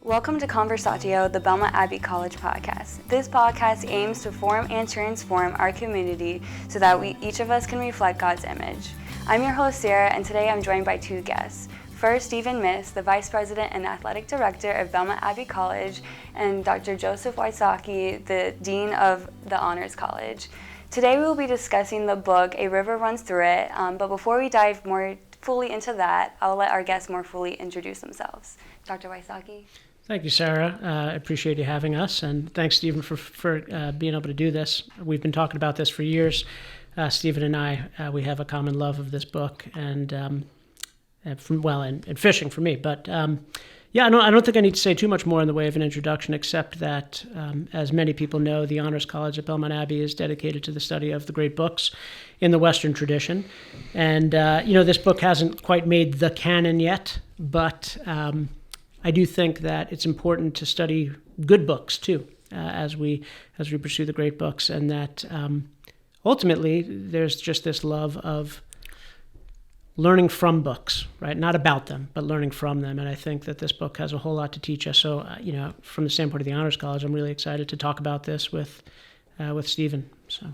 Welcome to Conversatio, the Belmont Abbey College podcast. This podcast aims to form and transform our community so that each of us can reflect God's image. I'm your host, Sarah, and today I'm joined by two guests. First, Stephen Miss, the Vice President and Athletic Director of Belmont Abbey College, and Dr. Joseph Wysocki, the Dean of the Honors College. Today we will be discussing the book, A River Runs Through It, but before we dive more fully into that, I'll let our guests more fully introduce themselves. Dr. Wysocki. Thank you, Sarah. I appreciate you having us, and thanks, Stephen, for being able to do this. We've been talking about this for years. Stephen and I, we have a common love of this book, and fishing for me. But I don't think I need to say too much more in the way of an introduction, except that, as many people know, the Honors College at Belmont Abbey is dedicated to the study of the great books in the Western tradition. And this book hasn't quite made the canon yet, but I do think that it's important to study good books too, as we pursue the great books, and that ultimately there's just this love of learning from books, right? Not about them, but learning from them. And I think that this book has a whole lot to teach us. So, from the standpoint of the Honors College, I'm really excited to talk about this with Stephen. So,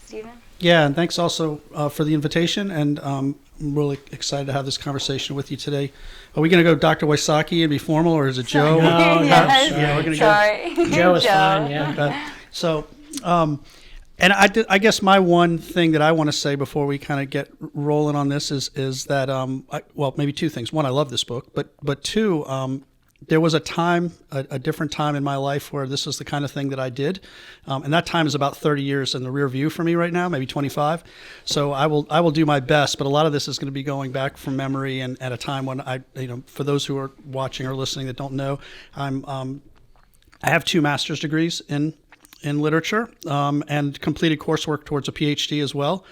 Stephen. Yeah, and thanks also for the invitation, and I'm really excited to have this conversation with you today. Are we going to go Dr. Wysocki and be formal, or is it Joe? No, yes. Yeah, we're going to go. Joe is fine, yeah. Okay. So, and I guess my one thing that I want to say before we kind of get rolling on this is that, maybe two things. One, I love this book, but two, there was a different time in my life where this was the kind of thing that I did. And that time is about 30 years in the rear view for me right now, maybe 25. So I will do my best, but a lot of this is going to be going back from memory and at a time when for those who are watching or listening that don't know, I have 2 master's degrees in literature, and completed coursework towards a PhD as well.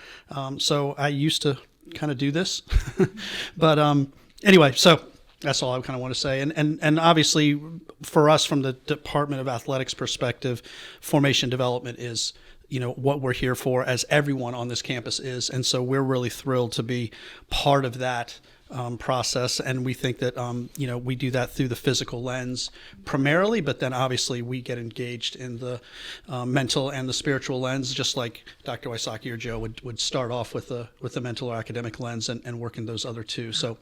So I used to kind of do this, but anyway, so that's all I kind of want to say. And obviously for us from the Department of Athletics perspective, formation development is, what we're here for, as everyone on this campus is. And so we're really thrilled to be part of that process. And we think that, we do that through the physical lens primarily, but then obviously we get engaged in the mental and the spiritual lens, just like Dr. Wysocki or Joe would start off with the mental or academic lens and work in those other two. So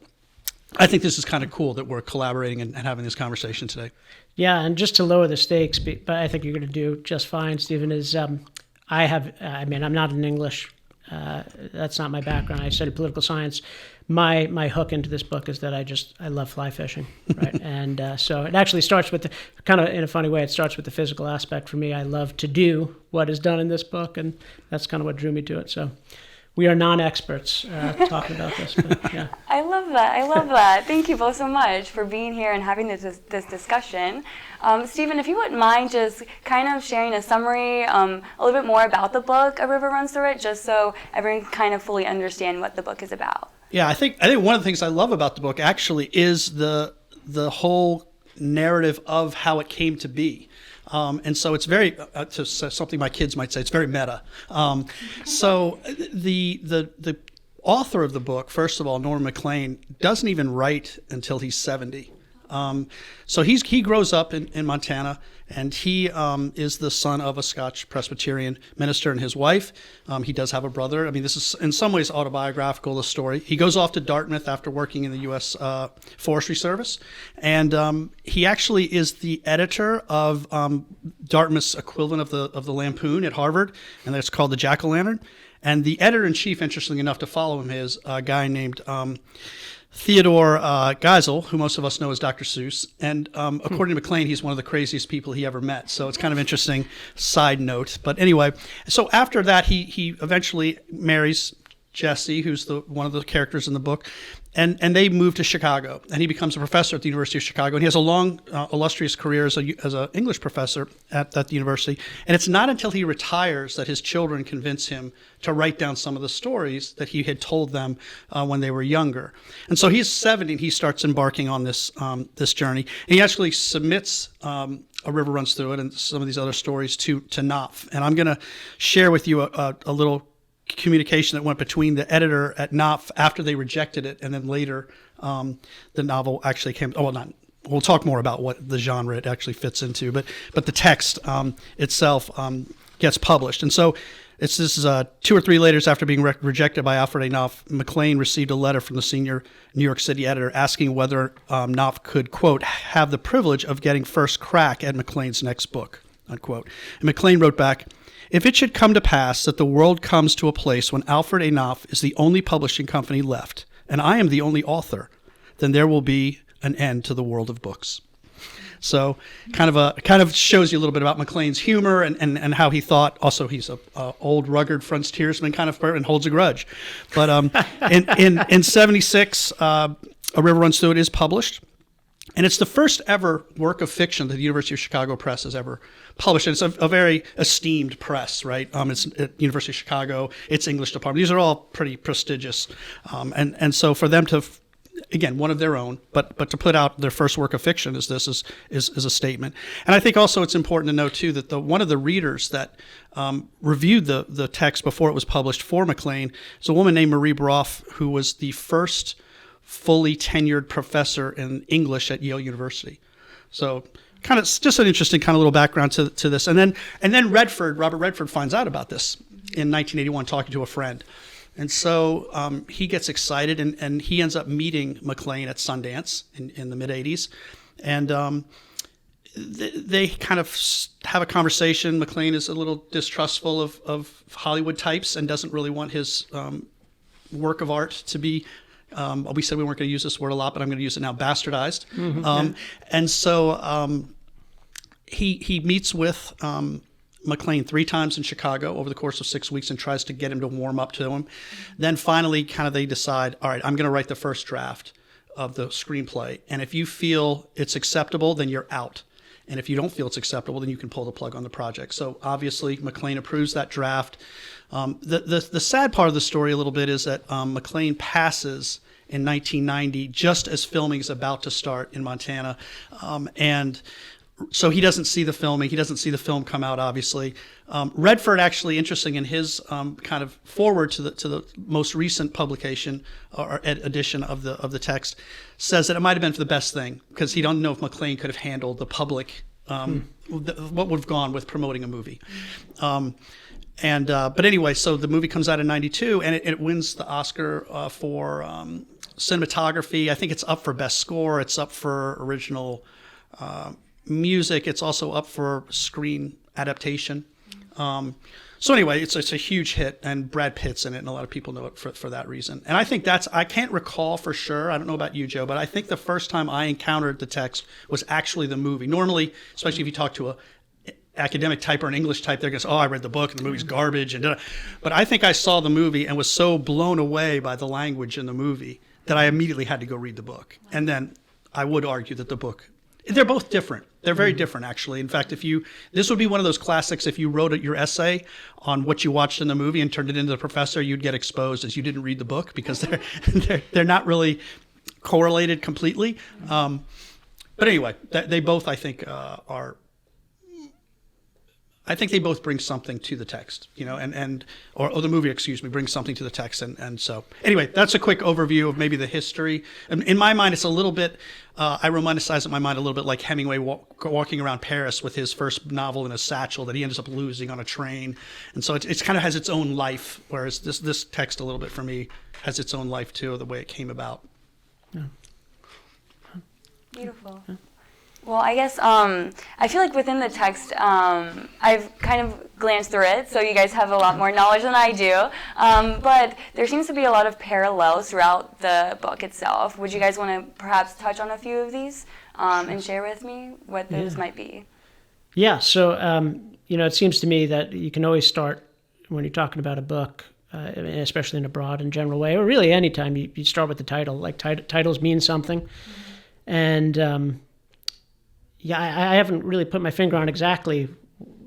I think this is kind of cool that we're collaborating and having this conversation today. Yeah, and just to lower the stakes, but I think you're going to do just fine, Stephen, is I'm not an English, that's not my background. I studied political science. My hook into this book is that I love fly fishing, right? And so it actually starts with kind of in a funny way, it starts with the physical aspect for me. I love to do what is done in this book, and that's kind of what drew me to it. So we are non-experts talking about this, but yeah. I love that. Thank you both so much for being here and having this discussion. Stephen, if you wouldn't mind just kind of sharing a summary, a little bit more about the book, A River Runs Through It, just so everyone can kind of fully understand what the book is about. Yeah, I think one of the things I love about the book actually is the whole narrative of how it came to be. And so it's very, to something my kids might say, it's very meta. So the author of the book, first of all, Norman McLean, doesn't even write until he's 70. So he grows up in Montana, and he is the son of a Scotch Presbyterian minister and his wife. He does have a brother. I mean, this is in some ways autobiographical, the story. He goes off to Dartmouth after working in the U.S. Forestry Service, and he actually is the editor of Dartmouth's equivalent of the Lampoon at Harvard, and that's called the Jack-o'-lantern. And the editor-in-chief, interestingly enough, to follow him is a guy named Theodore Geisel, who most of us know as Dr. Seuss. And according to McLean, he's one of the craziest people he ever met. So it's kind of interesting side note. But anyway, so after that, he eventually marries Jessie, who's one of the characters in the book. And they move to Chicago, and he becomes a professor at the University of Chicago. And he has a long, illustrious career as an English professor at the university. And it's not until he retires that his children convince him to write down some of the stories that he had told them when they were younger. And so he's 70, and he starts embarking on this journey. And he actually submits A River Runs Through It and some of these other stories to Knopf. And I'm going to share with you a little communication that went between the editor at Knopf after they rejected it, and then later the novel actually came. Oh, well, not we'll talk more about what the genre it actually fits into, but the text itself gets published. And so this is 2 or 3 letters after being rejected by Alfred A. Knopf. Maclean received a letter from the senior New York City editor asking whether Knopf could, quote, have the privilege of getting first crack at Maclean's next book, unquote. And Maclean wrote back, "If it should come to pass that the world comes to a place when Alfred A. Knopf is the only publishing company left, and I am the only author, then there will be an end to the world of books." So kind of shows you a little bit about Maclean's humor and how he thought. Also, he's a old, rugged frontiersman kind of person and holds a grudge. But in 76, A River Runs Through It is published. And it's the first ever work of fiction that the University of Chicago Press has ever published. And it's a very esteemed press, right? It's at University of Chicago, its English department. These are all pretty prestigious. And so for them to, again, one of their own, but to put out their first work of fiction is a statement. And I think also it's important to note, too, that one of the readers that reviewed the text before it was published for Maclean is a woman named Marie Broff, who was the first fully tenured professor in English at Yale University. So kind of just an interesting kind of little background to this. And then Robert Redford finds out about this in 1981 talking to a friend. And so he gets excited and he ends up meeting Maclean at Sundance in the mid-'80s. And they kind of have a conversation. Maclean is a little distrustful of Hollywood types and doesn't really want his work of art to be, we said we weren't going to use this word a lot, but I'm going to use it now, bastardized. Mm-hmm. And so he meets with Maclean 3 times in Chicago over the course of 6 weeks and tries to get him to warm up to him. Then finally they decide, all right, I'm going to write the first draft of the screenplay. And if you feel it's acceptable, then you're out. And if you don't feel it's acceptable, then you can pull the plug on the project. So obviously Maclean approves that draft. The sad part of the story a little bit is that Maclean passes in 1990 just as filming is about to start in Montana. And so he doesn't see the filming. He doesn't see the film come out, obviously. Redford, actually, interesting in his kind of forward to the most recent publication or edition of the text, says that it might have been for the best thing because he don't know if Maclean could have handled the public, what would have gone with promoting a movie. But anyway, so the movie comes out in 92 and it wins the Oscar for cinematography. I think it's up for best score. It's up for original music. It's also up for screen adaptation. So anyway, it's a huge hit, and Brad Pitt's in it, and a lot of people know it for that reason. And I think I can't recall for sure, I don't know about you, Joe, but I think the first time I encountered the text was actually the movie. Normally, especially if you talk to a academic type or an English type, they're going to say, oh, I read the book and the movie's garbage. But I think I saw the movie and was so blown away by the language in the movie that I immediately had to go read the book. And then I would argue that the book, they're both different. They're very different, actually. In fact, this would be one of those classics. If you wrote your essay on what you watched in the movie and turned it into the professor, you'd get exposed as you didn't read the book because they're not really correlated completely. But anyway, they both, I think, I think they both bring something to the text, or the movie, brings something to the text. And so anyway, that's a quick overview of maybe the history. In my mind, it's a little bit, I romanticize it in my mind a little bit like Hemingway walking around Paris with his first novel in a satchel that he ends up losing on a train. And so it's kind of has its own life, whereas this text a little bit for me has its own life too, the way it came about. Yeah. Beautiful. Yeah. Well, I guess I feel like within the text, I've kind of glanced through it, so you guys have a lot more knowledge than I do. But there seems to be a lot of parallels throughout the book itself. Would you guys want to perhaps touch on a few of these and share with me what those might be? Yeah, so, it seems to me that you can always start when you're talking about a book, especially in a broad and general way, or really anytime you start with the title. Like titles mean something. Mm-hmm. And I haven't really put my finger on exactly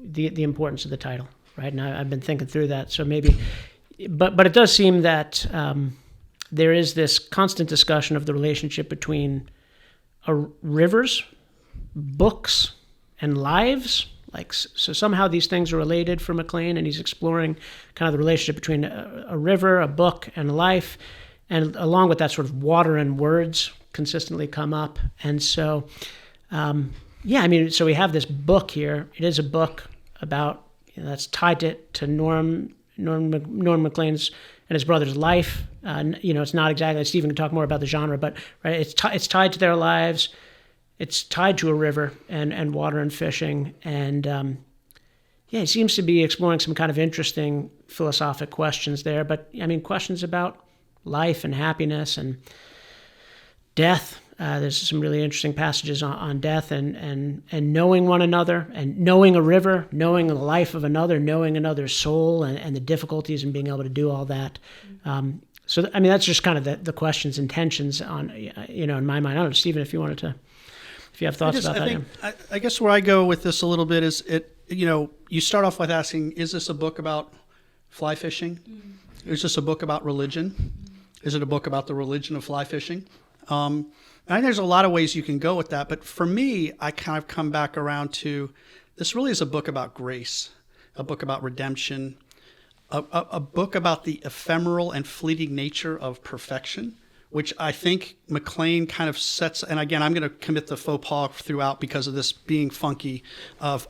the importance of the title, right? And I've been thinking through that. So maybe, but it does seem that there is this constant discussion of the relationship between rivers, books, and lives. So somehow these things are related for Maclean, and he's exploring kind of the relationship between a river, a book, and life, and along with that sort of water and words consistently come up. And so, so we have this book here. It is a book about, that's tied to Norm Maclean's and his brother's life. It's not exactly, Stephen can talk more about the genre, but right, it's tied to their lives. It's tied to a river and water and fishing. And he seems to be exploring some kind of interesting philosophic questions there. But questions about life and happiness and death. There's some really interesting passages on death and knowing one another and knowing a river, knowing the life of another, knowing another's soul and the difficulties in being able to do all that. That's just kind of the questions and tensions on, in my mind. I don't know, Stephen, if you have thoughts about that. I guess where I go with this a little bit is you start off with asking, is this a book about fly fishing? Mm-hmm. Is this a book about religion? Mm-hmm. Is it a book about the religion of fly fishing? I think there's a lot of ways you can go with that, but for me, I kind of come back around to this really is a book about grace, a book about redemption, a book about the ephemeral and fleeting nature of perfection, which I think Maclean kind of sets, and again, I'm going to commit the faux pas throughout because of this being funky of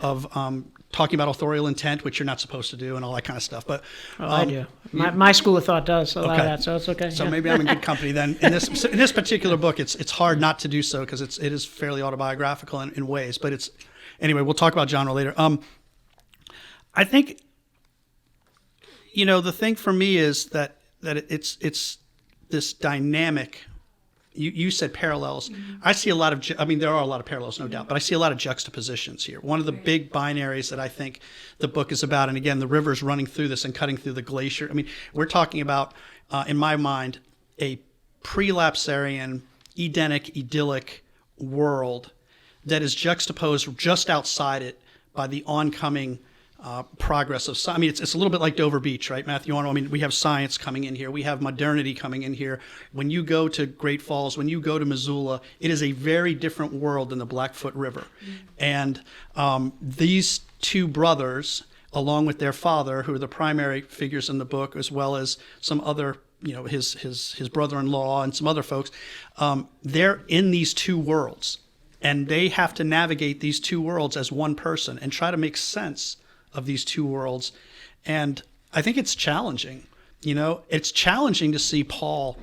talking about authorial intent, which you're not supposed to do, and all that kind of stuff. But I do. My school of thought does allow that, so it's okay. So maybe I'm in good company then. In this particular book, it's hard not to do so because it is fairly autobiographical in ways. But anyway. We'll talk about genre later. I think the thing for me is that it's this dynamic. You said parallels. Mm-hmm. I see a lot of, there are a lot of parallels, no doubt, but I see a lot of juxtapositions here. One of the big binaries that I think the book is about, and again, the river's running through this and cutting through the glacier. We're talking about, in my mind, a prelapsarian, Edenic, idyllic world that is juxtaposed just outside it by the oncoming progress of science. It's a little bit like Dover Beach, right, Matthew? We have science coming in here. We have modernity coming in here. When you go to Great Falls, when you go to Missoula, it is a very different world than the Blackfoot River. Mm-hmm. And these two brothers, along with their father, who are the primary figures in the book, as well as some other, his brother-in-law and some other folks, they're in these two worlds. And they have to navigate these two worlds as one person and try to make sense of these two worlds. And I think it's challenging. It's challenging to see Paul,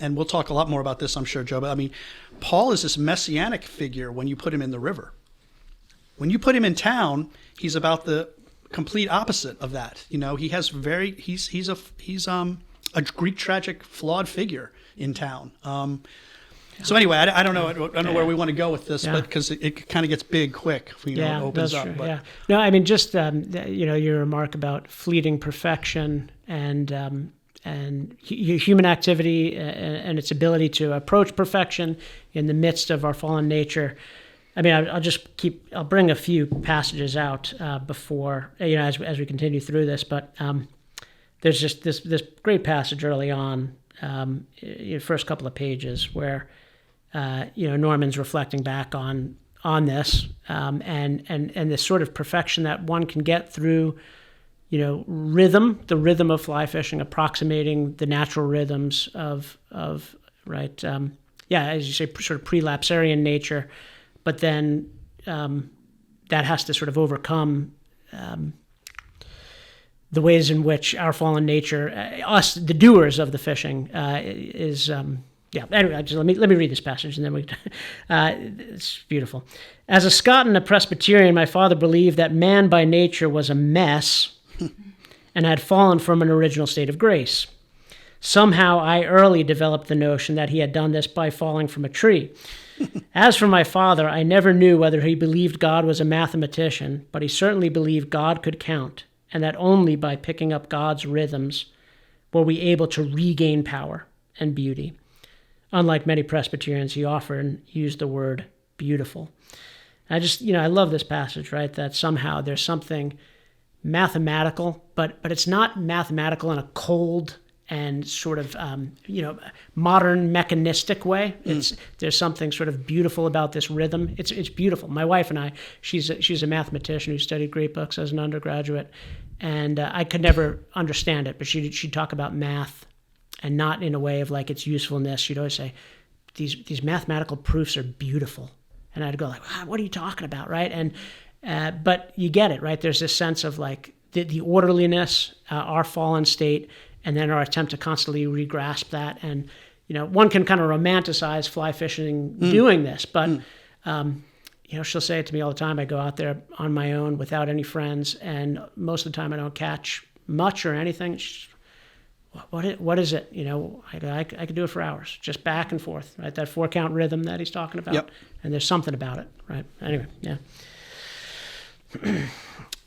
and we'll talk a lot more about this, I'm sure, Joe, but Paul is this messianic figure when you put him in the river. When you put him in town, he's about the complete opposite of that. He has he's a Greek tragic flawed figure in town. So anyway, I don't know where we want to go with this, but because it kind of gets big quick if it opens up. True, No, just your remark about fleeting perfection and human activity and its ability to approach perfection in the midst of our fallen nature. I'll bring a few passages out before as we continue through this, but there's just this great passage early on, first couple of pages where. Norman's reflecting back on this and this sort of perfection that one can get through, the rhythm of fly fishing, approximating the natural rhythms of right, as you say, sort of prelapsarian nature, but then that has to sort of overcome the ways in which our fallen nature, us, the doers of the fishing, is. Anyway, let me read this passage, and then it's beautiful. As a Scot and a Presbyterian, my father believed that man by nature was a mess and had fallen from an original state of grace. Somehow, I early developed the notion that he had done this by falling from a tree. As for my father, I never knew whether he believed God was a mathematician, but he certainly believed God could count, and that only by picking up God's rhythms were we able to regain power and beauty. Unlike many Presbyterians, he often used the word beautiful. I love this passage, right? That somehow there's something mathematical, but it's not mathematical in a cold and sort of, modern mechanistic way. There's something sort of beautiful about this rhythm. It's beautiful. My wife and I, she's a mathematician who studied great books as an undergraduate, and I could never understand it, but she'd talk about math. And not in a way of like its usefulness. She'd always say, these mathematical proofs are beautiful. And I'd go like, what are you talking about, right? And but you get it, right? There's this sense of like the orderliness, our fallen state, and then our attempt to constantly re-grasp that. And one can kind of romanticize fly fishing doing this, but she'll say it to me all the time. I go out there on my own without any friends, and most of the time I don't catch much or anything. What is it? I could do it for hours, just back and forth, right? That 4-count rhythm that he's talking about. Yep. And there's something about it, right? Anyway, yeah.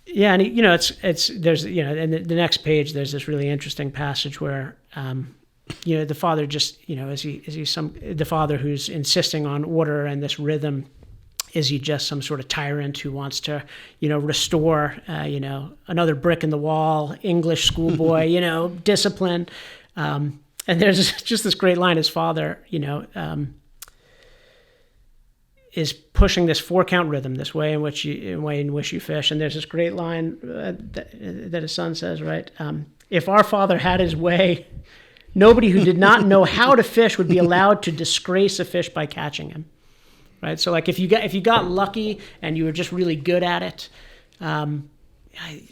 Yeah, and there's and the next page there's this really interesting passage where the father just the father who's insisting on order and this rhythm. Is he just some sort of tyrant who wants to, restore, another brick in the wall, English schoolboy, discipline? And there's just this great line. His father, is pushing this 4-count rhythm, this way in which you fish. And there's this great line that his son says, right? If our father had his way, nobody who did not know how to fish would be allowed to disgrace a fish by catching him. Right, so like if you got lucky and you were just really good at it,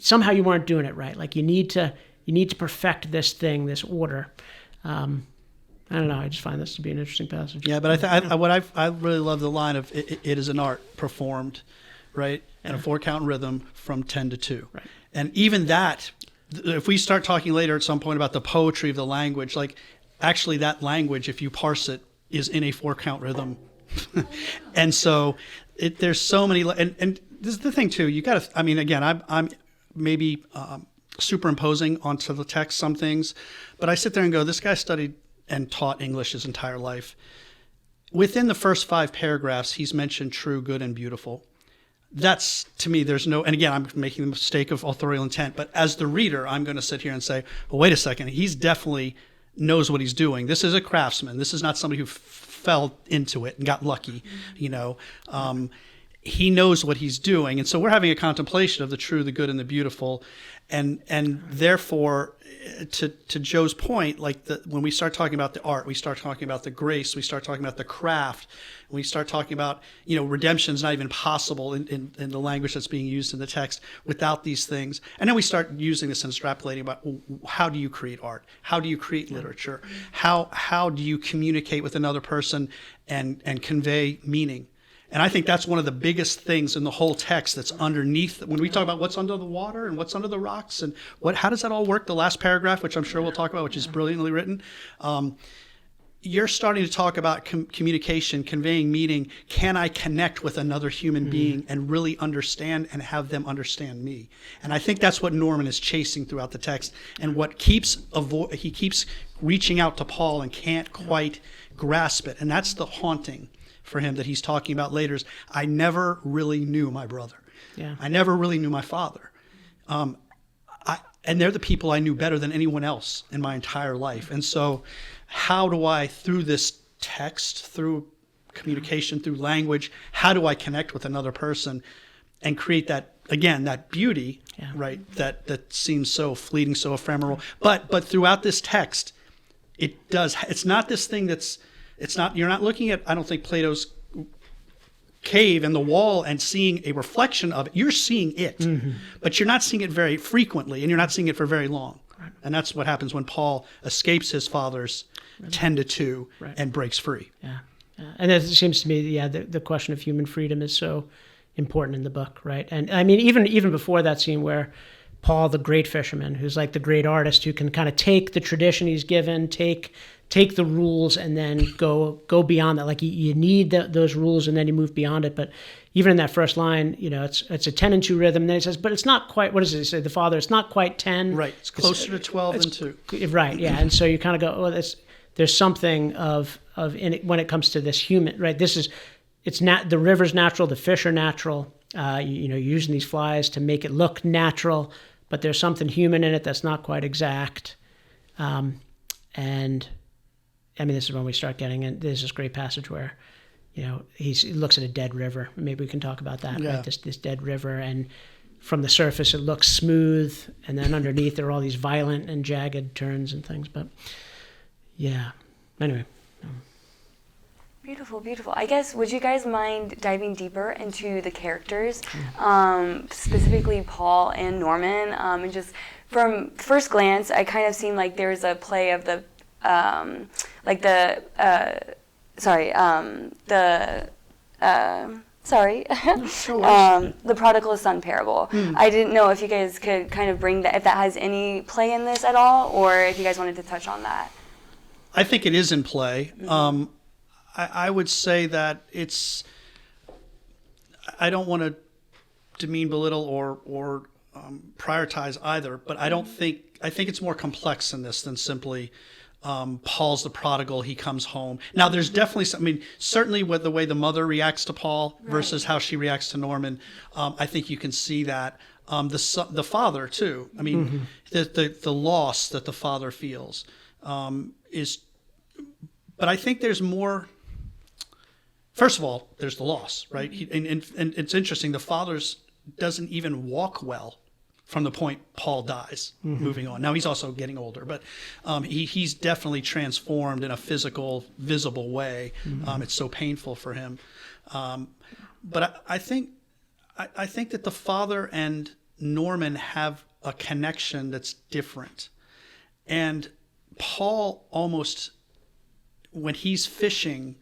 somehow you weren't doing it right. Like you need to perfect this thing, this order. I don't know. I just find this to be an interesting passage. Yeah, but I really love the line of it is an art performed, right, in a 4-count rhythm from 10 to 2. Right. And even that, if we start talking later at some point about the poetry of the language, like actually that language, if you parse it, is in a 4-count rhythm. And so there's so many, and this is the thing too. You got to. I mean, again, I'm maybe superimposing onto the text some things, but I sit there and go, this guy studied and taught English his entire life. Within the first 5 paragraphs, he's mentioned true, good, and beautiful. That's, to me, there's no, and again, I'm making the mistake of authorial intent, but as the reader, I'm going to sit here and say, well, wait a second, he's definitely knows what he's doing. This is a craftsman. This is not somebody who fell into it and got lucky, he knows what he's doing. And so we're having a contemplation of the true, the good, and the beautiful. And therefore, to Joe's point, like when we start talking about the art, we start talking about the grace, we start talking about the craft, we start talking about, redemption is not even possible in the language that's being used in the text without these things. And then we start using this and extrapolating about how do you create art? How do you create literature? How do you communicate with another person and convey meaning? And I think that's one of the biggest things in the whole text that's underneath. When we talk about what's under the water and what's under the rocks and how does that all work? The last paragraph, which I'm sure we'll talk about, which is brilliantly written. You're starting to talk about communication, conveying meaning. Can I connect with another human being and really understand and have them understand me? And I think that's what Norman is chasing throughout the text, and what he keeps reaching out to Paul and can't quite grasp it. And that's the haunting for him that he's talking about later is, I never really knew my brother. Yeah. I never really knew my father. And they're the people I knew better than anyone else in my entire life. And so how do I, through this text, through communication, through language, how do I connect with another person and create that, again, that beauty, right, that seems so fleeting, so ephemeral. But throughout this text, it's not this thing you're not looking at, I don't think, Plato's cave and the wall and seeing a reflection of it. You're seeing it, but you're not seeing it very frequently, and you're not seeing it for very long. Right. And that's what happens when Paul escapes his father's 10 to 2 and breaks free. Yeah. And it seems to me, the question of human freedom is so important in the book, right? And I mean, even before that scene where Paul, the great fisherman, who's like the great artist, who can kind of take the tradition he's given, take the rules, and then go beyond that. Like you need those rules, and then you move beyond it. But even in that first line, it's a 10 and 2 rhythm. And then he says, but it's not quite. What does he say? The father, it's not quite 10. Right. It's closer to 12 than 2. Right. Yeah. And so you kind of go, oh, there's something of in it when it comes to this human, right? The river's natural, the fish are natural. You're using these flies to make it lock natural, but there's something human in it that's not quite exact. And I mean, this is when we start getting in. There's this great passage where, he looks at a dead river. Maybe we can talk about that. Yeah. Right? This dead river, and from the surface it looks smooth, and then underneath there are all these violent and jagged turns and things. But yeah, anyway. Beautiful, beautiful. I guess, would you guys mind diving deeper into the characters, specifically Paul and Norman? And just from first glance, I kind of seemed like there was a play of the, the prodigal son parable. I didn't know if you guys could kind of bring that, if that has any play in this at all, or if you guys wanted to touch on that. I think it is in play. I would say that I don't want to demean, belittle, or prioritize either, but I think it's more complex than this than simply Paul's the prodigal, he comes home. Now, there's definitely certainly with the way the mother reacts to Paul versus how she reacts to Norman, I think you can see that. The father, too. I mean, the loss that the father feels is... But I think there's more... First of all, there's the loss, right? And it's interesting. The father doesn't even walk well from the point Paul dies, moving on. Now, he's also getting older, but he's definitely transformed in a physical, visible way. It's so painful for him. But I think that the father and Norman have a connection that's different. And Paul almost, when he's fishing...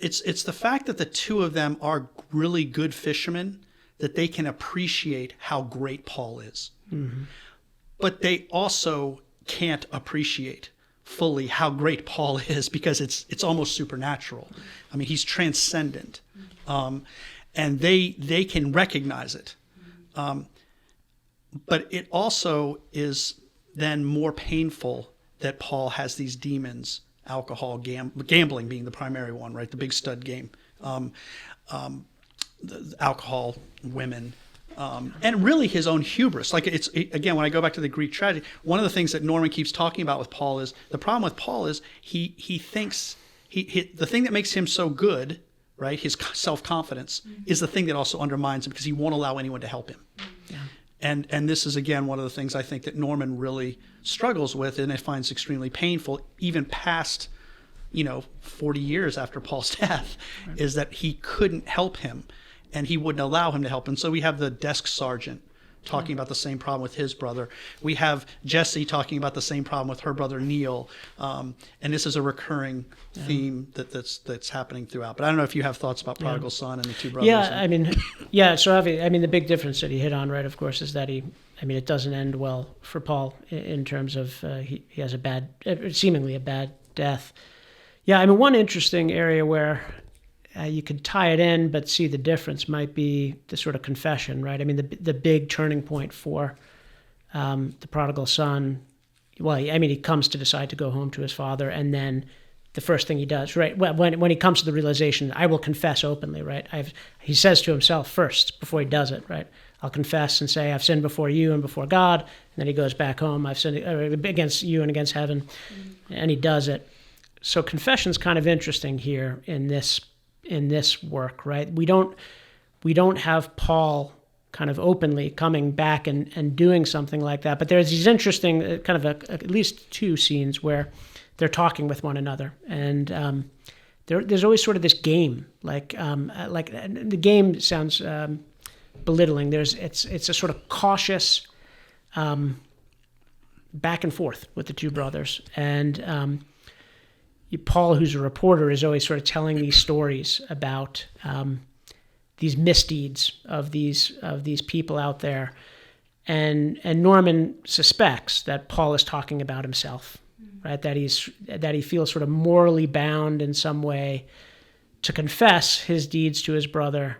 It's the fact that the two of them are really good fishermen that they can appreciate how great Paul is. But they also can't appreciate fully how great Paul is because it's almost supernatural. I mean, he's transcendent. And they can recognize it. But it also is then more painful that Paul has these demons. Alcohol, gambling being the primary one, right? The big stud game, the alcohol, women, and really his own hubris. Like again, when I go back to the Greek tragedy, one of the things that Norman keeps talking about with Paul is the problem with Paul is he thinks the thing that makes him so good, right? His self-confidence is the thing that also undermines him because he won't allow anyone to help him. Yeah. And this is, again, one of the things I think that Norman really struggles with and it finds extremely painful, even past, 40 years after Paul's death, is that he couldn't help him and he wouldn't allow him to help him. So we have the desk sergeant talking about the same problem with his brother. We have Jessie talking about the same problem with her brother Neil. And this is a recurring theme that's happening throughout. But I don't know if you have thoughts about Prodigal Son and the two brothers. So the big difference that he hit on, right, of course, is that it doesn't end well for Paul in terms of he has seemingly a bad death. Yeah, one interesting area where you could tie it in, but see the difference might be the sort of confession, right? The big turning point for the prodigal son. Well, he comes to decide to go home to his father, and then the first thing he does, right? When he comes to the realization, I will confess openly, right? He says to himself first before he does it, right? I'll confess and say, I've sinned before you and before God. And then he goes back home, I've sinned against you and against heaven. And he does it. So confession's kind of interesting here in this work, right? We don't have Paul kind of openly coming back and doing something like that. But there's these interesting kind of at least two scenes where they're talking with one another. And there's always sort of this game, like the game sounds belittling. It's a sort of cautious back and forth with the two brothers. And Paul, who's a reporter, is always sort of telling these stories about these misdeeds of these people out there, and Norman suspects that Paul is talking about himself, right? That he feels sort of morally bound in some way to confess his deeds to his brother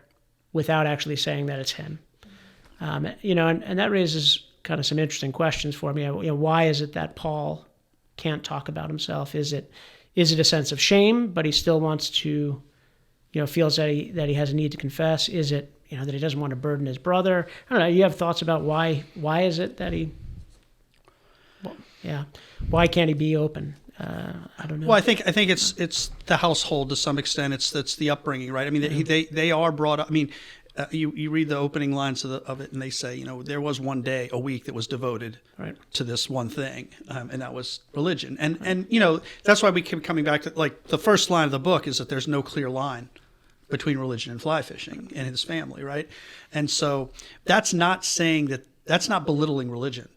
without actually saying that it's him, and that raises kind of some interesting questions for me. Why is it that Paul can't talk about himself? Is it a sense of shame, but he still wants to, feels that he has a need to confess? Is it, that he doesn't want to burden his brother? I don't know. You have thoughts about why is it that why can't he be open? I don't know. Well, I think it's the household to some extent. It's the upbringing, right? They are brought up. you read the opening lines of it, and they say, there was one day a week that was devoted to this one thing, and that was religion. And that's why we keep coming back to, like, the first line of the book is that there's no clear line between religion and fly fishing in his family, right? And so that's not belittling religion.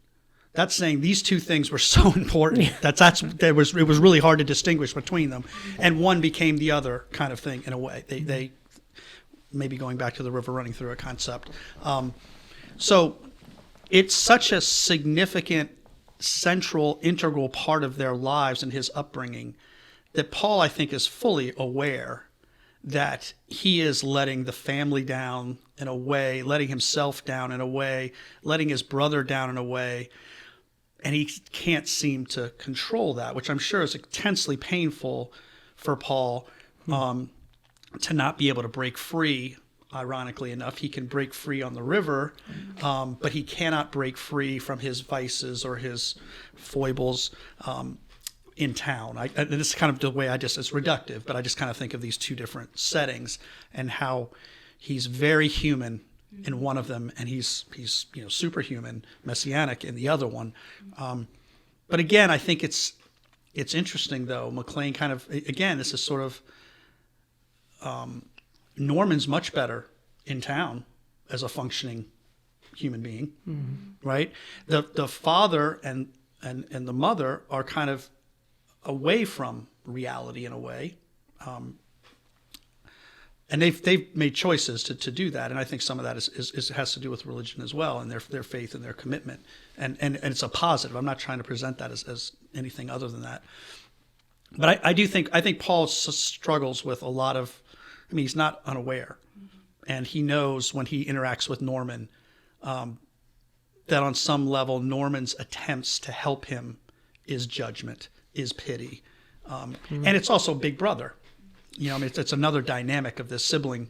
That's saying these two things were so important it was really hard to distinguish between them, and one became the other kind of thing in a way. They maybe going back to the river running through a concept. So it's such a significant, central, integral part of their lives and his upbringing that Paul, I think, is fully aware that he is letting the family down in a way, letting himself down in a way, letting his brother down in a way, and he can't seem to control that, which I'm sure is intensely painful for Paul, to not be able to break free. Ironically enough, he can break free on the river, but he cannot break free from his vices or his foibles in town. And this is kind of the way it's reductive, but I just kind of think of these two different settings and how he's very human in one of them, and he's superhuman, messianic in the other one. But again, I think it's interesting, though. McLean kind of, again, this is sort of, Norman's much better in town as a functioning human being, right? The father and the mother are kind of away from reality in a way. And they've made choices to do that, and I think some of that has to do with religion as well, and their faith and their commitment, and it's a positive. I'm not trying to present that as anything other than that, but I think Paul struggles with a lot of. I mean, he's not unaware, and he knows when he interacts with Norman that on some level Norman's attempts to help him is judgment, is pity, and it's also Big Brother. It's another dynamic of this sibling,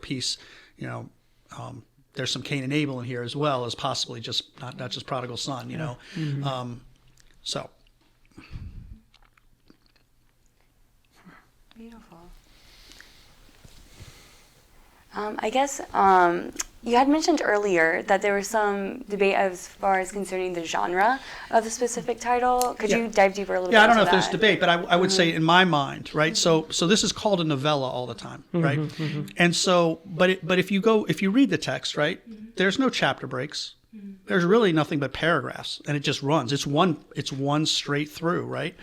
piece. There's some Cain and Abel in here as well as possibly just not just prodigal son. So beautiful. I guess you had mentioned earlier that there was some debate as far as concerning the genre of the specific title. Could you dive deeper a little bit? I don't know if that? there's debate, but I would say in my mind, right? So this is called a novella all the time, right? And so, but if you read the text, right, there's no chapter breaks. There's really nothing but paragraphs, and it just runs. It's one straight through, right?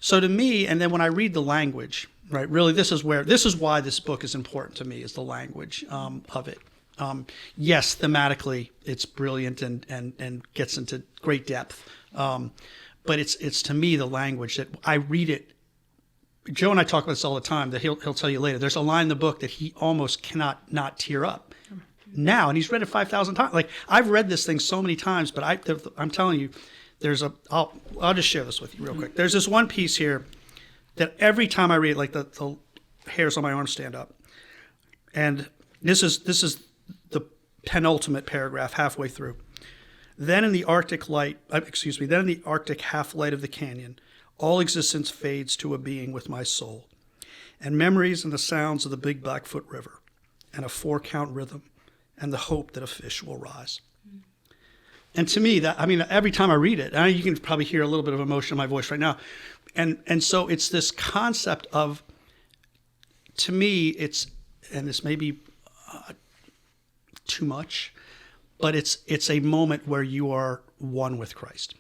So to me, and then when I read the language, right, really this is why this book is important to me, is the language of it. Yes, thematically it's brilliant and gets into great depth, but it's to me the language that I read it. Joe and I talk about this all the time. That he'll tell you later. There's a line in the book that he almost cannot not tear up now, and he's read it 5,000 times. Like, I've read this thing so many times, but I'm telling you, I'll just share this with you real quick. There's this one piece here that every time I read it, like the hairs on my arm stand up, and this is the penultimate paragraph, halfway through. Then in the Arctic half light of the canyon, all existence fades to a being with my soul, and memories and the sounds of the Big Blackfoot River, and a 4-count rhythm, and the hope that a fish will rise. And to me, every time I read it, you can probably hear a little bit of emotion in my voice right now, and so it's this concept of, to me, and this may be too much, but it's a moment where you are one with Christ.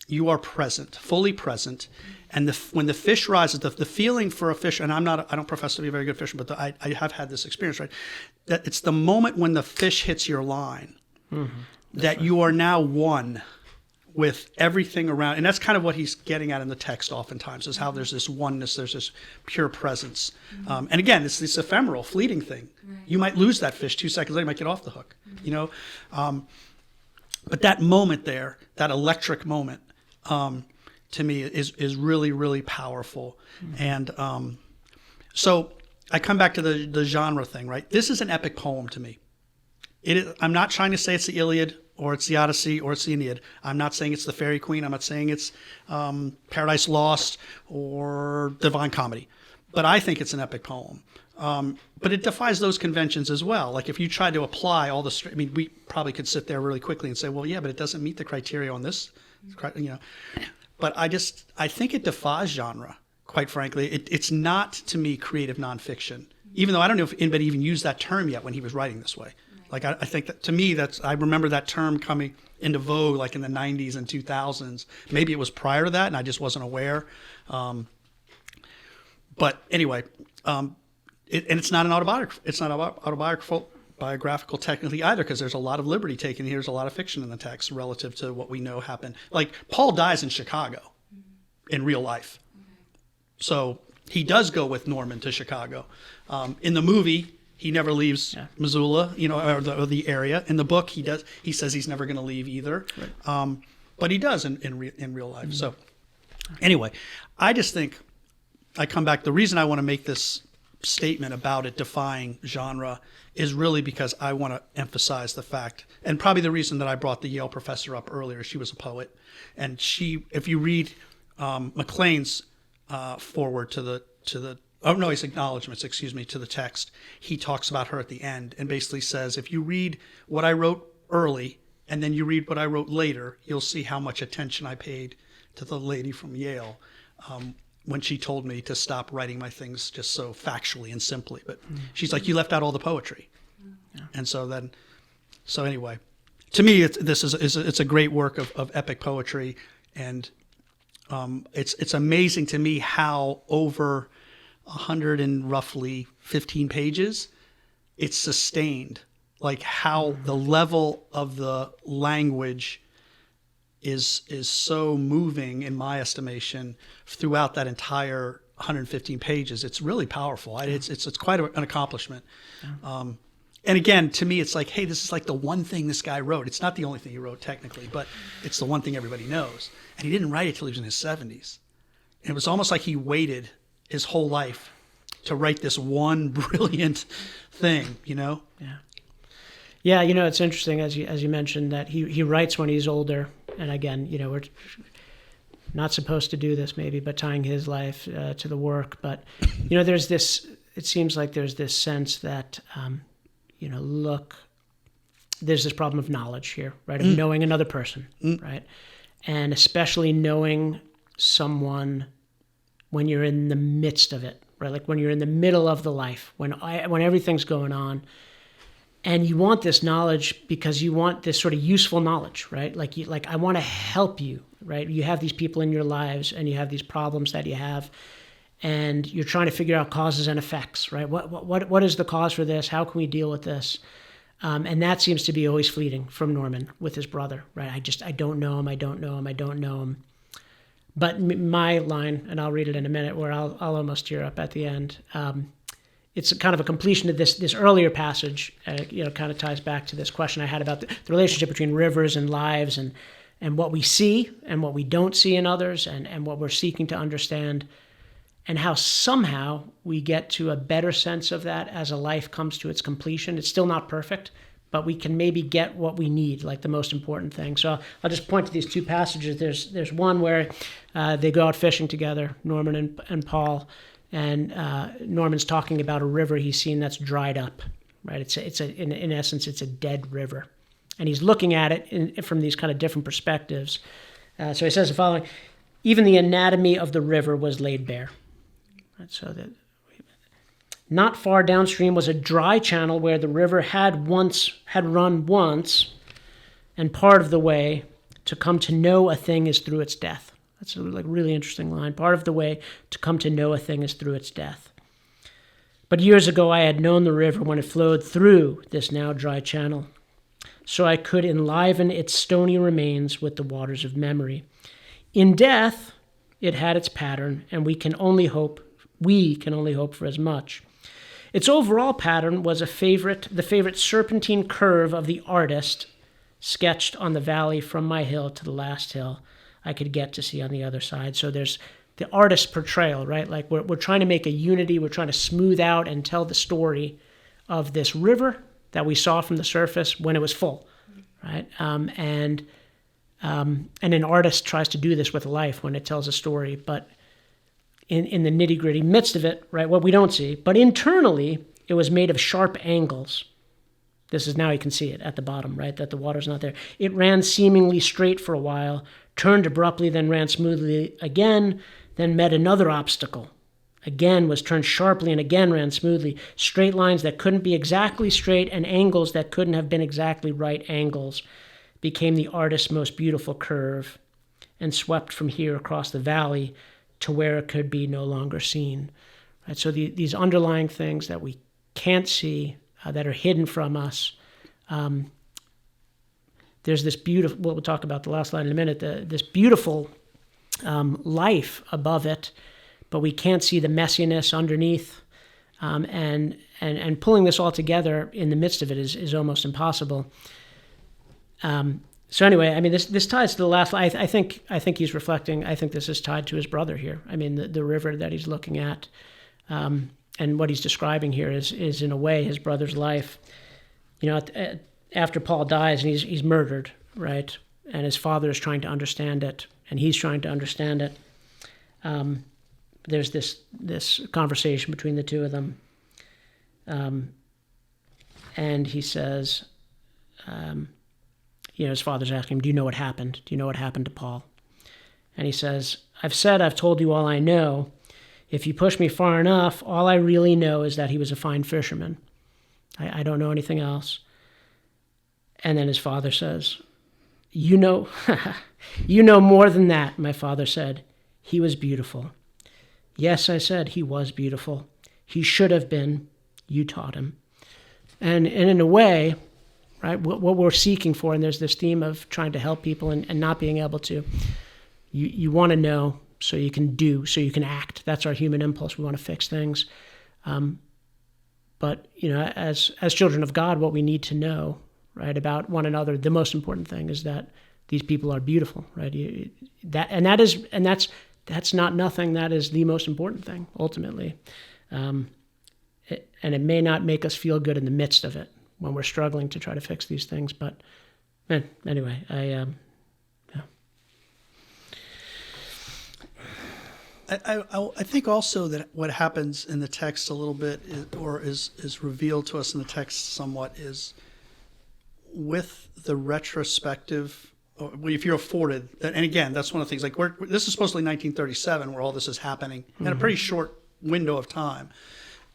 You are present, fully present, and when the fish rises, the feeling for a fish, and I don't profess to be a very good fisherman, but I have had this experience, right? That it's the moment when the fish hits your line, that you are now one with everything around, and that's kind of what he's getting at in the text oftentimes, is how there's this oneness, there's this pure presence. And again, it's this ephemeral, fleeting thing. Right. You might lose that fish 2 seconds later, you might get off the hook, but that moment there, that electric moment, to me is really, really powerful. And so I come back to the genre thing, right? This is an epic poem to me. I'm not trying to say it's the Iliad or it's the Odyssey or it's the Aeneid. I'm not saying it's the Fairy Queen. I'm not saying it's Paradise Lost or Divine Comedy. But I think it's an epic poem. But it defies those conventions as well. Like if you try to apply all the, I mean, we probably could sit there really quickly and say, well, yeah, but it doesn't meet the criteria on this, But I think it defies genre, quite frankly. It's not, to me, creative nonfiction, even though I don't know if anybody even used that term yet when he was writing this way. Like I think that, to me, I remember that term coming into vogue like in the 90s and 2000s. Maybe it was prior to that and I just wasn't aware. But anyway, and it's not an autobiography. It's not biographical technically either, because there's a lot of liberty taken here. There's a lot of fiction in the text relative to what we know happened. Like Paul dies in Chicago in real life. So he does go with Norman to Chicago. In the movie, he never leaves Missoula, or the area. In the book, he does. He says he's never going to leave either. Right. But he does in real life. So anyway, I just think I come back. The reason I want to make this statement about it defying genre is really because I want to emphasize the fact, and probably the reason that I brought the Yale professor up earlier, she was a poet, and if you read McLean's foreword his acknowledgments, to the text, he talks about her at the end and basically says, if you read what I wrote early and then you read what I wrote later, you'll see how much attention I paid to the lady from Yale when she told me to stop writing my things just so factually and simply. But she's like, you left out all the poetry. Yeah. And so anyway, to me, it's a great work of epic poetry. And it's amazing to me how over 100 and roughly 15 pages, it's sustained. Like how the level of the language is so moving, in my estimation, throughout that entire 115 pages. It's really powerful. It's quite an accomplishment. Yeah. And again, to me, it's like, hey, this is like the one thing this guy wrote. It's not the only thing he wrote technically, but it's the one thing everybody knows. And he didn't write it till he was in his 70s. And it was almost like he waited his whole life to write this one brilliant thing, Yeah. Yeah, it's interesting, as you mentioned, that he writes when he's older. And again, we're not supposed to do this maybe, but tying his life to the work. But, there's this, it seems like there's this sense that, there's this problem of knowledge here, right? Of knowing another person, right? And especially knowing someone when you're in the midst of it, right? Like when you're in the middle of the life, when everything's going on. And you want this knowledge because you want this sort of useful knowledge, right? Like I want to help you, right? You have these people in your lives and you have these problems that you have, and you're trying to figure out causes and effects, right? What is the cause for this? How can we deal with this? And that seems to be always fleeting from Norman with his brother, right? I don't know him. But my line, and I'll read it in a minute, where I'll almost tear up at the end. It's kind of a completion of this earlier passage. Kind of ties back to this question I had about the relationship between rivers and lives, and what we see and what we don't see in others, and what we're seeking to understand, and how somehow we get to a better sense of that as a life comes to its completion. It's still not perfect, but we can maybe get what we need, like the most important thing. So I'll just point to these two passages. There's one where they go out fishing together, Norman and Paul. And Norman's talking about a river he's seen that's dried up, right? In essence, it's a dead river. And he's looking at it from these kind of different perspectives. So he says the following: even the anatomy of the river was laid bare. Right, so that not far downstream was a dry channel where the river had run once, and part of the way to come to know a thing is through its death. That's a really interesting line. Part of the way to come to know a thing is through its death. But years ago I had known the river when it flowed through this now dry channel, so I could enliven its stony remains with the waters of memory. In death, it had its pattern, and we can only hope for as much. Its overall pattern was the favorite serpentine curve of the artist sketched on the valley from my hill to the last hill I could get to see on the other side. So there's the artist's portrayal, right? Like we're trying to make a unity. We're trying to smooth out and tell the story of this river that we saw from the surface when it was full, right? And an artist tries to do this with life when it tells a story, but in the nitty-gritty midst of it, right, what we don't see. But internally, it was made of sharp angles. This is now you can see it at the bottom, right, that the water's not there. It ran seemingly straight for a while, turned abruptly, then ran smoothly again, then met another obstacle. Again was turned sharply and again ran smoothly. Straight lines that couldn't be exactly straight and angles that couldn't have been exactly right angles became the artist's most beautiful curve and swept from here across the valley to where it could be no longer seen. Right? So these underlying things that we can't see, that are hidden from us, there's this beautiful, we'll talk about the last line in a minute, this beautiful life above it, but we can't see the messiness underneath. And pulling this all together in the midst of it is almost impossible. So anyway, I mean, this ties to the last line. I think he's reflecting. I think this is tied to his brother here. I mean, the river that he's looking at, and what he's describing here is in a way his brother's life. You know, after Paul dies and he's murdered, right, and his father is trying to understand it, and he's trying to understand it. There's this conversation between the two of them, and he says. His father's asking him, do you know what happened? Do you know what happened to Paul? And he says, I've told you all I know. If you push me far enough, all I really know is that he was a fine fisherman. I don't know anything else. And then his father says, you know more than that, my father said. He was beautiful. Yes, I said, he was beautiful. He should have been. You taught him. And in a way, right, what we're seeking for, and there's this theme of trying to help people and not being able to. You want to know so you can do, so you can act. That's our human impulse. We want to fix things. But, as children of God, what we need to know, right, about one another, the most important thing is that these people are beautiful, right? That's not nothing. That is the most important thing, ultimately. And it may not make us feel good in the midst of it, when we're struggling to try to fix these things. But anyway, I think also that what happens in the text a little bit is revealed to us in the text somewhat is with the retrospective, or if you're afforded, and again, that's one of the things, like this is supposedly 1937 where all this is happening in a pretty short window of time.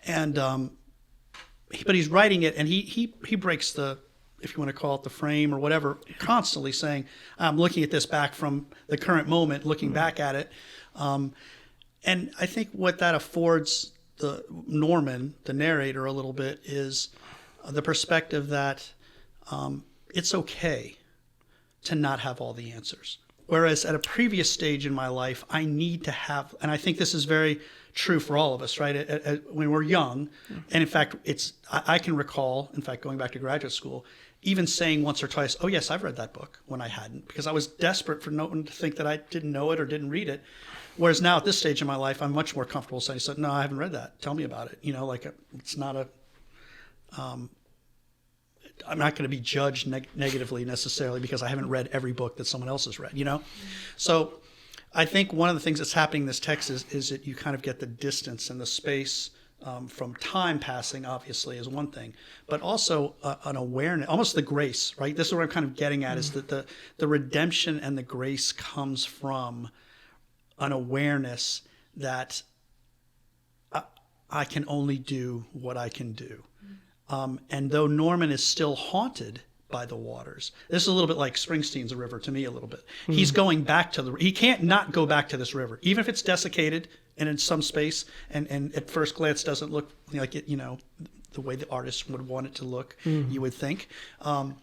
And but he's writing it, and he breaks the, if you want to call it the frame or whatever, constantly saying, I'm looking at this back from the current moment, looking back at it. And I think what that affords the Norman, the narrator, a little bit is the perspective that it's okay to not have all the answers. Whereas at a previous stage in my life, I need to have, and I think this is very true for all of us, right? When we're young, and in fact, I can recall, in fact, going back to graduate school, even saying once or twice, oh yes, I've read that book, when I hadn't, because I was desperate for no one to think that I didn't know it or didn't read it. Whereas now at this stage in my life, I'm much more comfortable saying, no, I haven't read that. Tell me about it. It's not I'm not going to be judged negatively necessarily because I haven't read every book that someone else has read, So I think one of the things that's happening in this text is that you kind of get the distance and the space from time passing, obviously, is one thing, but also an awareness, almost the grace, right? This is what I'm kind of getting at, is that the redemption and the grace comes from an awareness that I can only do what I can do. And though Norman is still haunted by the waters, this is a little bit like Springsteen's river to me a little bit. He's going back to he can't not go back to this river, even if it's desiccated and in some space and at first glance doesn't look like it, the way the artist would want it to look, you would think. But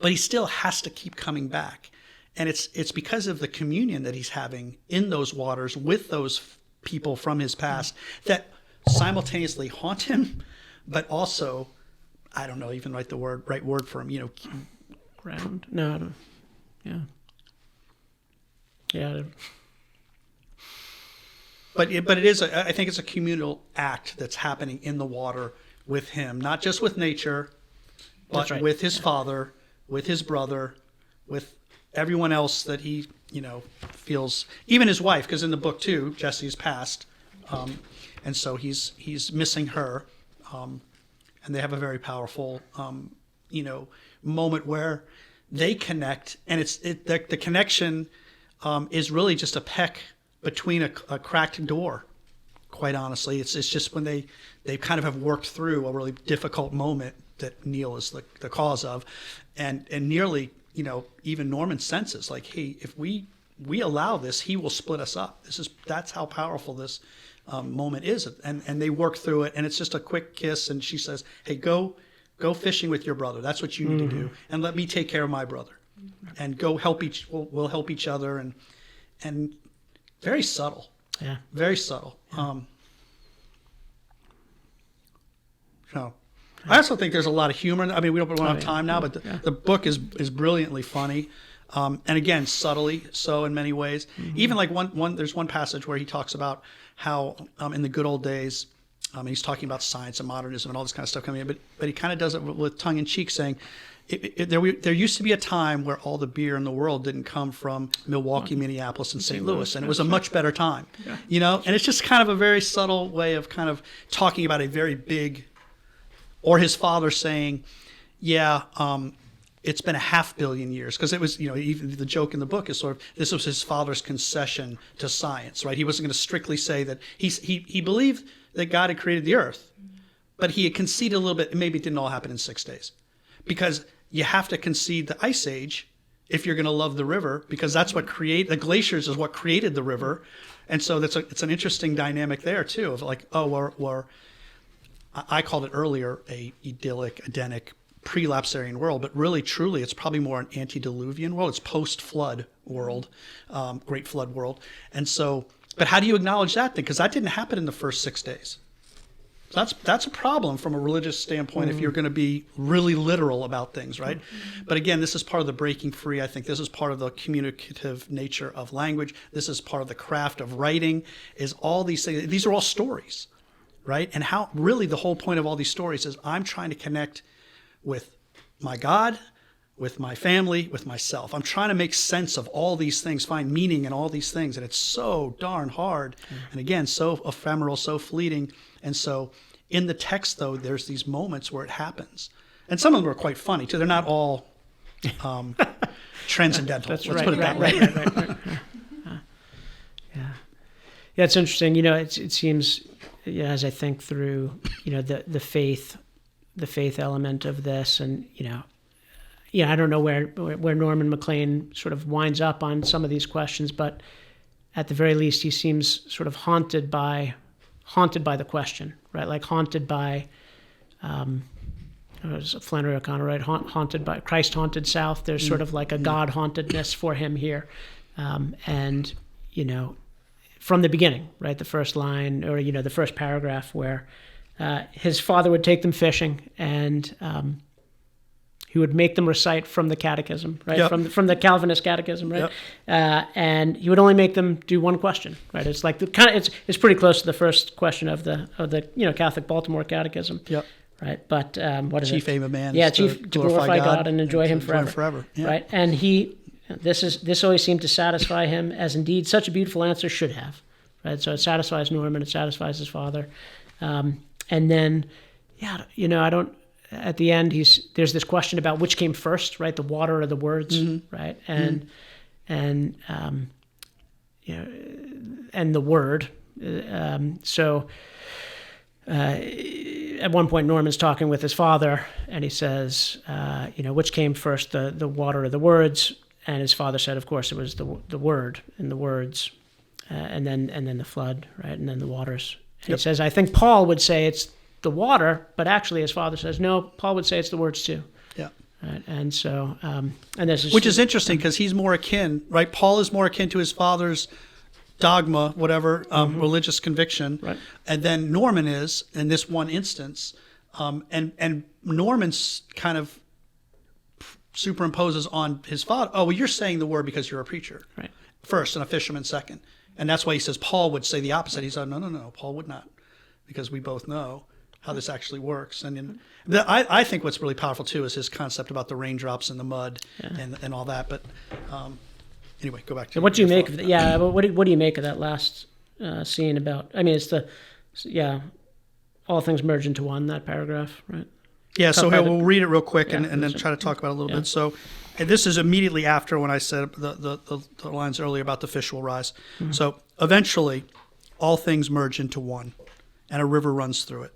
he still has to keep coming back. And it's because of the communion that he's having in those waters with those people from his past that simultaneously haunt him, but also, I don't know, even right word for him, ground. No, I don't. Yeah. Yeah. But it is, I think it's a communal act that's happening in the water with him, not just with nature, but with his father, with his brother, with everyone else that he, feels, even his wife, because in the book too, Jesse's passed, and so he's missing her, and they have a very powerful, moment where they connect, and the connection is really just a peck between a cracked door. Quite honestly, it's just when they kind of have worked through a really difficult moment that Neil is the cause of, and nearly, even Norman senses like, hey, if we allow this, he will split us up. That's how powerful this moment is, and they work through it, and it's just a quick kiss, and she says, hey, go fishing with your brother. That's what you need to do, and let me take care of my brother, and go help we'll help each other, and very subtle. Yeah. Very subtle. Yeah. I also think there's a lot of humor. I mean, we don't have time now, but the book is brilliantly funny. And again, subtly so in many ways. Mm-hmm. Even like there's one passage where he talks about how in the good old days, he's talking about science and modernism and all this kind of stuff coming in, but he kind of does it with tongue in cheek, saying, there used to be a time where all the beer in the world didn't come from Milwaukee, Minneapolis, and St. Louis, and it was a much better time, And it's just kind of a very subtle way of kind of talking about a very big, or his father saying, it's been 500 million years, because it was, even the joke in the book is sort of, this was his father's concession to science, right? He wasn't going to strictly say that he believed that God had created the earth, but he had conceded a little bit, and maybe it didn't all happen in 6 days. Because you have to concede the ice age if you're going to love the river, because that's what the glaciers is what created the river. And so it's an interesting dynamic there too, of like, I called it earlier a idyllic, Edenic, pre-lapsarian world, but really, truly, it's probably more an antediluvian world. It's post-flood world, great flood world. And so, but how do you acknowledge that then? Because that didn't happen in the first 6 days. That's a problem from a religious standpoint if you're going to be really literal about things, right? But again, this is part of the breaking free. I think this is part of the communicative nature of language. This is part of the craft of writing, is all these things. These are all stories, right? And how really the whole point of all these stories is I'm trying to connect with my God, with my family, with myself. I'm trying to make sense of all these things, find meaning in all these things. And it's so darn hard. And again, so ephemeral, so fleeting. And so in the text, though, there's these moments where it happens. And some of them are quite funny, too. They're not all transcendental. Let's put it that way. Right. Yeah, it's interesting. It seems, as I think through, the faith element of this, and, I don't know where Norman MacLean sort of winds up on some of these questions, but at the very least, he seems sort of haunted by the question, right? Like haunted by, Flannery O'Connor, right? Haunted by Christ haunted South. There's sort of like a God hauntedness for him here, and from the beginning, right? The first line, or the first paragraph, where his father would take them fishing, and he would make them recite from the catechism, right? Yep. From the Calvinist catechism, right? Yep. And he would only make them do one question, right? It's like it's pretty close to the first question of the Catholic Baltimore Catechism. Yep. Right. But what is chief it? aim of man? Yeah, to glorify God and enjoy Him forever. Yeah. Right. And this always seemed to satisfy him, as indeed such a beautiful answer should have. Right. So it satisfies Norman. It satisfies his father. And then, I don't. At the end, there's this question about which came first, right? The water or the words, right? And and the word. So at one point, Norman's talking with his father, and he says, which came first, the water or the words? And his father said, of course, it was the word and the words, and then the flood, right? And then the waters. And he says, I think Paul would say it's the water, but actually his father says, no, Paul would say it's the words too. Yeah. Right? And so, and this is... Which is interesting, because he's more akin, right? Paul is more akin to his father's dogma, whatever, religious conviction. Right. And then Norman is, in this one instance, and Norman's kind of superimposes on his father, oh, well, you're saying the word because you're a preacher. Right. First, and a fisherman second. And that's why he says Paul would say the opposite. He said, no, Paul would not, because we both know how this actually works. And I think what's really powerful too is his concept about the raindrops and the mud and all that. But anyway, go back to what do you make of that? Yeah, what do you make of that last scene about? I mean, it's all things merge into one, that paragraph, right? Yeah, so here, we'll read it real quick and then try to talk about it a little bit. So and this is immediately after when I said the lines earlier about the fish will rise. Mm-hmm. So eventually, all things merge into one, and a river runs through it.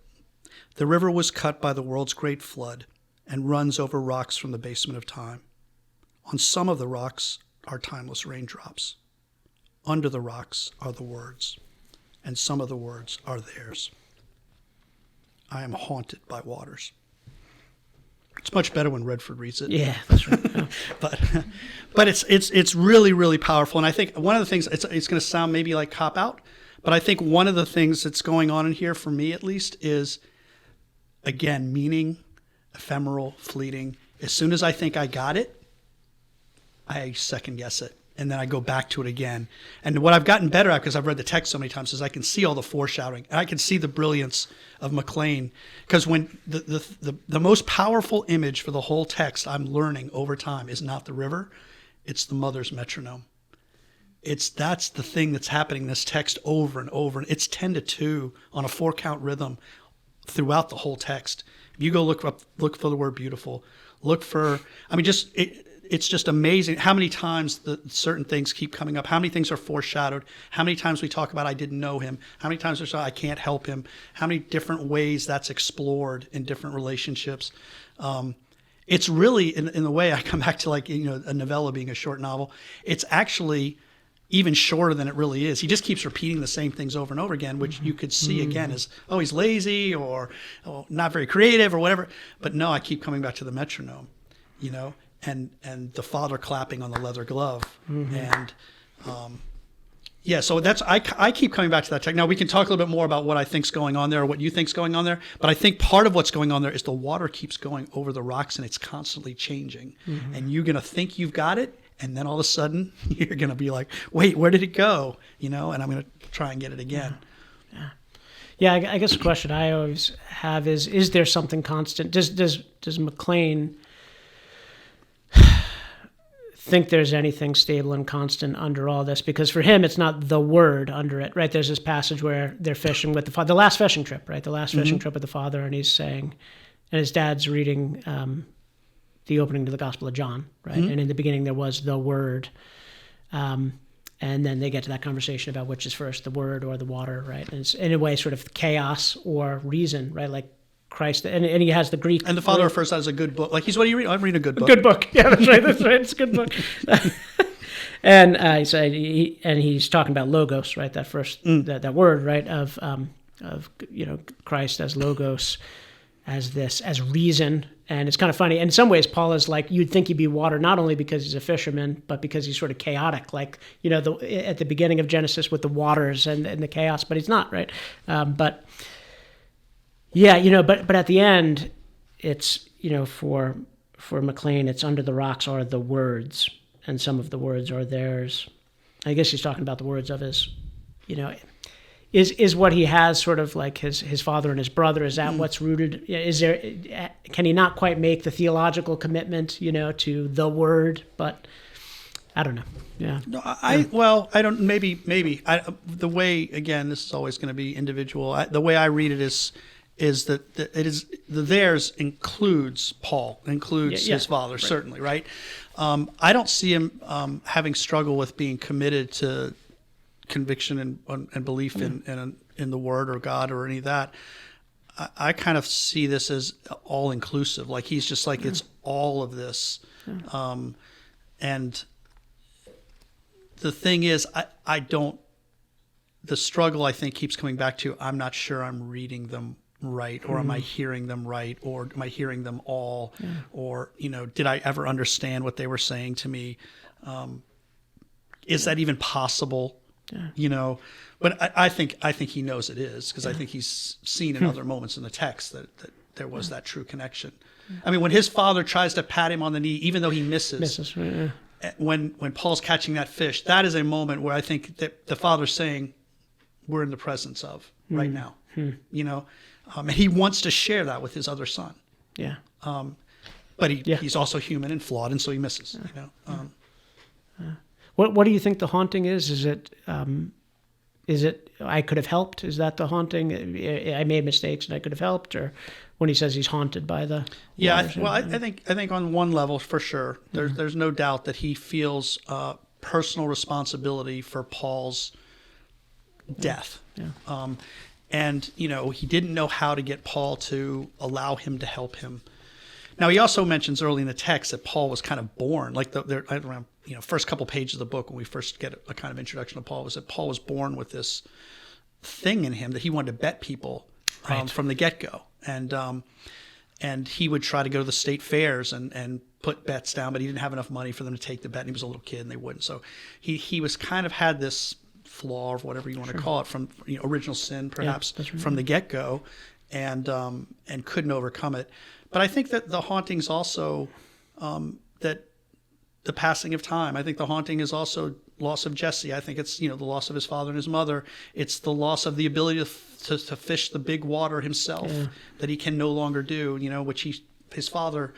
The river was cut by the world's great flood and runs over rocks from the basement of time. On some of the rocks are timeless raindrops. Under the rocks are the words, and some of the words are theirs. I am haunted by waters. It's much better when Redford reads it. Yeah, that's right. Yeah. but it's really, really powerful. And I think one of the things, it's going to sound maybe like cop-out, but I think one of the things that's going on in here, for me at least, is, again, meaning, ephemeral, fleeting. As soon as I think I got it, I second guess it. And then I go back to it again. And what I've gotten better at, because I've read the text so many times, is I can see all the foreshadowing. And I can see the brilliance of McLean. Because when the most powerful image for the whole text I'm learning over time is not the river, it's the mother's metronome. That's the thing that's happening in this text over and over. And it's 10-2 on a 4-count rhythm throughout the whole text. If you go look for the word beautiful, it's just amazing how many times certain things keep coming up, how many things are foreshadowed, how many times we talk about I didn't know him, how many times there's I can't help him, how many different ways that's explored in different relationships. It's really, in the way I come back to a novella being a short novel, it's actually even shorter than it really is. He just keeps repeating the same things over and over again, which you could see again as, he's lazy or not very creative or whatever. But no, I keep coming back to the metronome, and the father clapping on the leather glove. And so that's I keep coming back to that text. Now we can talk a little bit more about what I think's going on there or what you think's going on there, but I think part of what's going on there is the water keeps going over the rocks and it's constantly changing. And you're going to think you've got it, and then all of a sudden you're going to be like, wait, where did it go? And I'm going to try and get it again. Yeah, I guess the question I always have is there something constant? Does McLean think there's anything stable and constant under all this? Because for him, it's not the word under it, right? There's this passage where they're fishing with the father, the last fishing trip, right? The last fishing trip with the father, and he's saying, and his dad's reading the opening to the Gospel of John, right? And in the beginning there was the word, and then they get to that conversation about which is first, the word or the water, right? And it's in a way sort of chaos or reason, right? Like Christ, and he has the Greek. And the father refers to that as a good book. Like what are you reading? I'm reading a good book. Good book. Yeah, that's right. It's a good book. And he's talking about logos, right? That first that word, right? Of Christ as logos, as reason. And it's kind of funny. In some ways, Paul is like, you'd think he'd be water, not only because he's a fisherman, but because he's sort of chaotic, like, at the beginning of Genesis with the waters and the chaos, but he's not, right? But at the end, it's, for McLean, it's under the rocks are the words, and some of the words are theirs. I guess he's talking about the words of his, is what he has sort of like his father and his brother, is that what's rooted? Can he not quite make the theological commitment, to the word? But I don't know. Yeah. No, I don't, maybe, the way, again, this is always going to be individual. The way I read it is that it is the theirs includes Paul, includes his father, right. Certainly, right? I don't see him having struggle with being committed to conviction and belief in the word or God or any of that. I kind of see this as all inclusive. Like he's just like it's all of this, and the thing is, I don't. The struggle I think keeps coming back to I'm not sure I'm reading them right, or am I hearing them right, or am I hearing them all, or did I ever understand what they were saying to me? Is that even possible? But I think he knows it is, because I think he's seen in other moments in the text that there was that true connection. I mean, when his father tries to pat him on the knee, even though he misses, right, when Paul's catching that fish, that is a moment where I think that the father's saying, we're in the presence of right now, And he wants to share that with his other son. Yeah. But he's also human and flawed, and so he misses. What do you think the haunting is? Is it I could have helped? Is that the haunting? I made mistakes and I could have helped, or when he says he's haunted by the I think on one level for sure, there's no doubt that he feels personal responsibility for Paul's death. Yeah. And he didn't know how to get Paul to allow him to help him. Now he also mentions early in the text that Paul was kind of born, like around first couple pages of the book when we first get a kind of introduction to Paul, was that Paul was born with this thing in him that he wanted to bet people from the get-go, and he would try to go to the state fairs and put bets down, but he didn't have enough money for them to take the bet, and he was a little kid and they wouldn't. So he was kind of had this flaw, or whatever you want to call it, from original sin perhaps, from the get-go, and couldn't overcome it. But I think that the haunting's also that the passing of time. I think the haunting is also loss of Jesse. I think it's the loss of his father and his mother. It's the loss of the ability to fish the big water himself that he can no longer do. Which his father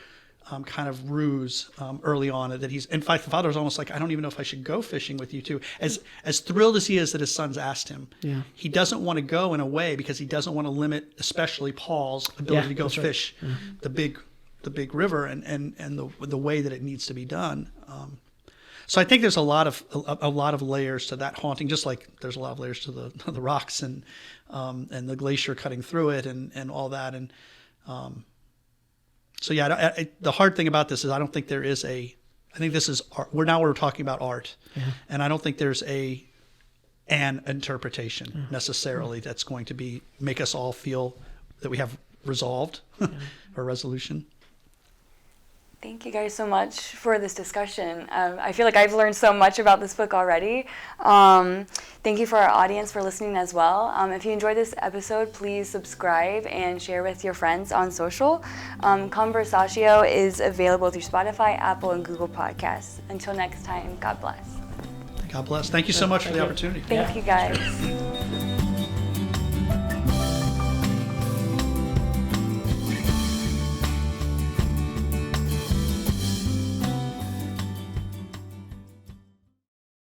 kind of ruse early on, that he's, in fact, the father was almost like, I don't even know if I should go fishing with you too. As thrilled as he is that his sons asked him, he doesn't want to go in a way because he doesn't want to limit, especially Paul's ability to go fish the big river and the way that it needs to be done. So I think there's a lot of layers to that haunting, just like there's a lot of layers to the rocks and the glacier cutting through it and all that. And so the hard thing about this is I don't think there is I think this is art. We're talking about art, and I don't think there's an interpretation necessarily that's going to make us all feel that we have resolved or resolution. Thank you guys so much for this discussion. I feel like I've learned so much about this book already. Thank you for our audience for listening as well. If you enjoyed this episode, please subscribe and share with your friends on social. Conversatio is available through Spotify, Apple, and Google Podcasts. Until next time, God bless. God bless. Thank you so much for the opportunity. Thank you guys.